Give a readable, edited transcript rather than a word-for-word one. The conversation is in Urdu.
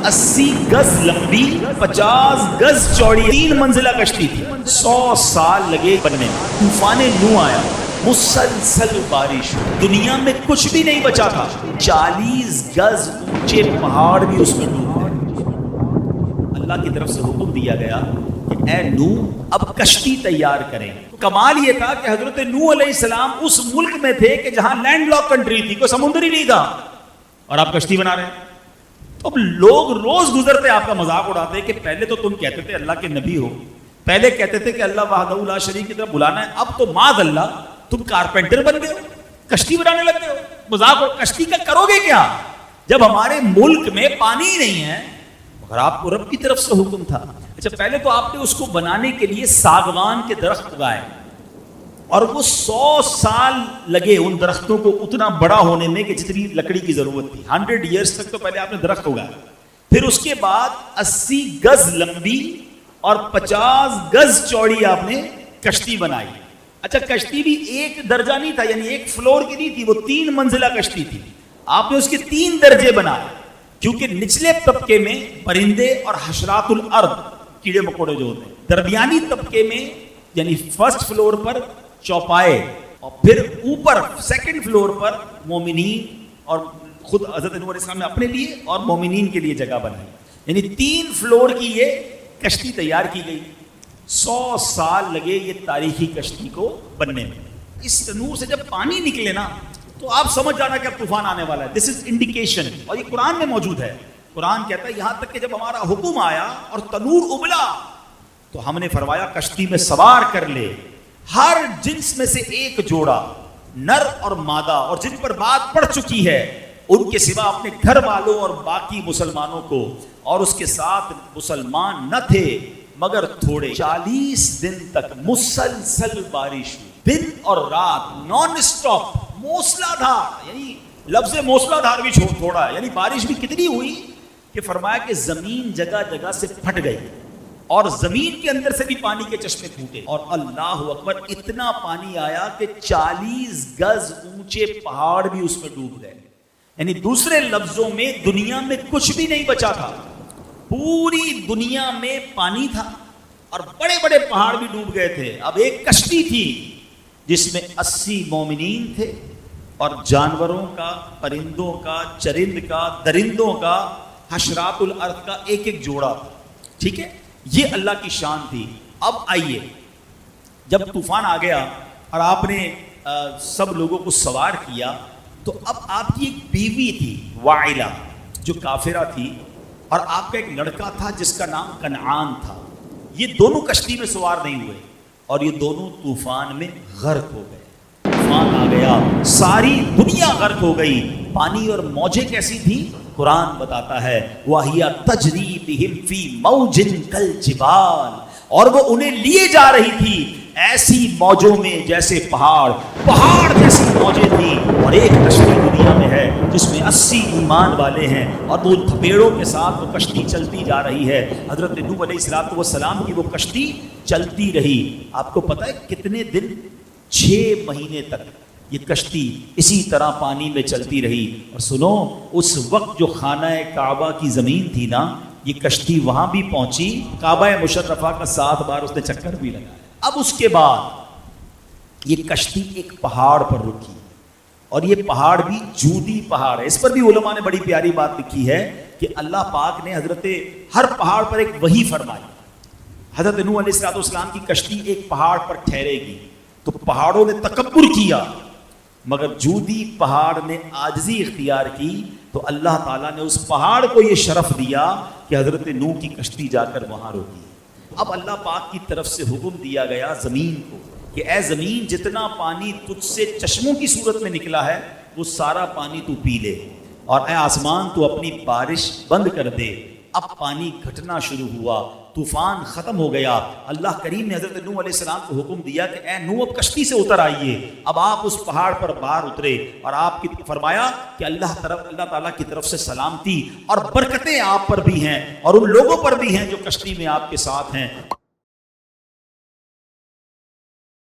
80 گز لمبی 50 گز چوڑی 3 منزلہ کشتی تھی. 100 سال لگے بننے میں. طوفان نوح آیا, مسلسل بارش, دنیا میں کچھ بھی نہیں بچا تھا. 40 گز اونچے پہاڑ بھی اس میں ڈوب گئے. اللہ کی طرف سے حکم دیا گیا کہ اے نوح اب کشتی تیار کریں. کمال یہ تھا کہ حضرت نوح علیہ السلام اس ملک میں تھے کہ جہاں لینڈ لاک کنٹری تھی, کوئی سمندر ہی نہیں تھا, اور آپ کشتی بنا رہے ہیں. اب لوگ روز گزرتے آپ کا مذاق اڑاتے کہ پہلے تو تم کہتے تھے اللہ کے نبی ہو, پہلے کہتے تھے کہ اللہ وحدہ لا شریک کی طرف بلانا ہے, اب تو معاذ اللہ تم کارپینٹر بن گئے ہو, کشتی بنانے لگ گئے ہو. مذاق ہو, کشتی کا کرو گے کیا جب ہمارے ملک میں پانی ہی نہیں ہے؟ مگر آپ کو رب کی طرف سے حکم تھا. اچھا پہلے تو آپ نے اس کو بنانے کے لیے ساگوان کے درخت اگائے, اور وہ 100 سال لگے ان درختوں کو اتنا بڑا ہونے میں کہ جتنی لکڑی کی ضرورت تھی. 100 ایئرس تک تو پہلے آپ نے درخت اگایا. پھر اس کے بعد 80 گز لمبی اور 50 گز چوڑی آپ نے کشتی بنائی. اچھا کشتی بھی ایک درجہ نہیں تھا, یعنی ایک فلور کی نہیں تھی, وہ 3 منزلہ کشتی تھی. آپ نے اس کے 3 درجے بنائے, کیونکہ نچلے طبقے میں پرندے اور حشرات الارض کیڑے مکوڑے جو ہوتے ہیں, درمیانی طبقے میں یعنی فرسٹ فلور پر چوپائے, اور پھر اوپر سیکنڈ فلور پر مومنین, اور خود حضرت نوح علیہ السلام نے اپنے لیے اور مومنین کے لیے جگہ بنائی. یعنی 3 فلور کی یہ کشتی تیار کی گئی. 100 سال لگے یہ تاریخی کشتی کو بننے میں. اس تنور سے جب پانی نکلے نا تو آپ سمجھ جانا کہ اب طوفان آنے والا ہے. دس از انڈیکیشن, اور یہ قرآن میں موجود ہے. قرآن کہتا ہے یہاں تک کہ جب ہمارا حکم آیا اور تنور ابلا تو ہم نے فرمایا کشتی میں سوار کر لے ہر جنس میں سے ایک جوڑا, نر اور مادہ, اور جن پر بات پڑ چکی ہے ان کے سوا اپنے گھر والوں اور باقی مسلمانوں کو, اور اس کے ساتھ مسلمان نہ تھے مگر تھوڑے. 40 دن تک مسلسل بارش ہوئی, دن اور رات نان اسٹاپ, موسلا دھار. یعنی لفظ موسلا دھار بھی تھوڑا ہے, یعنی بارش بھی کتنی ہوئی کہ فرمایا کہ زمین جگہ جگہ سے پھٹ گئی, اور زمین کے اندر سے بھی پانی کے چشمے پھوٹے, اور اللہ اکبر اتنا پانی آیا کہ 40 گز اونچے پہاڑ بھی اس میں ڈوب گئے. یعنی دوسرے لفظوں میں دنیا میں کچھ بھی نہیں بچا تھا, پوری دنیا میں پانی تھا اور بڑے بڑے پہاڑ بھی ڈوب گئے تھے. اب ایک کشتی تھی جس میں 80 مومنین تھے, اور جانوروں کا, پرندوں کا, چرند کا, درندوں کا, حشرات الارض کا ایک ایک جوڑا تھا. ٹھیک ہے, یہ اللہ کی شان تھی. اب آئیے, جب طوفان آ گیا اور آپ نے سب لوگوں کو سوار کیا, تو اب آپ کی ایک بیوی تھی وائلہ جو کافرہ تھی, اور آپ کا ایک لڑکا تھا جس کا نام کنعان تھا. یہ دونوں کشتی میں سوار نہیں ہوئے, اور یہ دونوں طوفان میں غرق ہو گئے. طوفان آ گیا, ساری دنیا غرق ہو گئی. پانی اور موجیں کیسی تھی قرآن بتاتا ہے, وَهِيَ تَجْرِي بِهِمْ فِي مَوْجٍ كَالْجِبَالِ, اور وہ انہیں لیے جا رہی تھی ایسی موجوں میں جیسے پہاڑ جیسی موجیں تھیں. اور ایک کشتی دنیا میں ہے جس میں 80 ایمان والے ہیں, اور وہ تھپیڑوں کے ساتھ وہ کشتی چلتی جا رہی ہے. حضرت نوح علیہ السلام کی وہ کشتی چلتی رہی. آپ کو پتہ ہے کتنے دن؟ 6 مہینے تک یہ کشتی اسی طرح پانی میں چلتی رہی. اور سنو, اس وقت جو خانہ کعبہ کی زمین تھی نا, یہ کشتی وہاں بھی پہنچی, کعبہ مشرفہ کا 7 بار اس نے چکر بھی لگایا. اب اس کے بعد یہ کشتی ایک پہاڑ پر رکی, اور یہ پہاڑ بھی جودی پہاڑ ہے. اس پر بھی علماء نے بڑی پیاری بات لکھی ہے کہ اللہ پاک نے حضرت ہر پہاڑ پر ایک وحی فرمائی. حضرت نوح علیہ السلام کی کشتی ایک پہاڑ پر ٹھہرے گی, تو پہاڑوں نے تکبر کیا, مگر جودی پہاڑ نے عاجزی اختیار کی, تو اللہ تعالیٰ نے اس پہاڑ کو یہ شرف دیا کہ حضرت نوح کی کشتی جا کر وہاں روکی. اب اللہ پاک کی طرف سے حکم دیا گیا زمین کو کہ اے زمین, جتنا پانی تجھ سے چشموں کی صورت میں نکلا ہے وہ سارا پانی تو پی لے, اور اے آسمان تو اپنی بارش بند کر دے. اب پانی گھٹنا شروع ہوا, طوفان ختم ہو گیا. اللہ کریم نے حضرت نوح علیہ السلام کو حکم دیا کہ اے نوح اب کشتی سے اتر آئیے. اب آپ اس پہاڑ پر باہر اترے, اور آپ کی فرمایا کہ اللہ تعالیٰ کی طرف سے سلامتی اور برکتیں آپ پر بھی ہیں اور ان لوگوں پر بھی ہیں جو کشتی میں آپ کے ساتھ ہیں.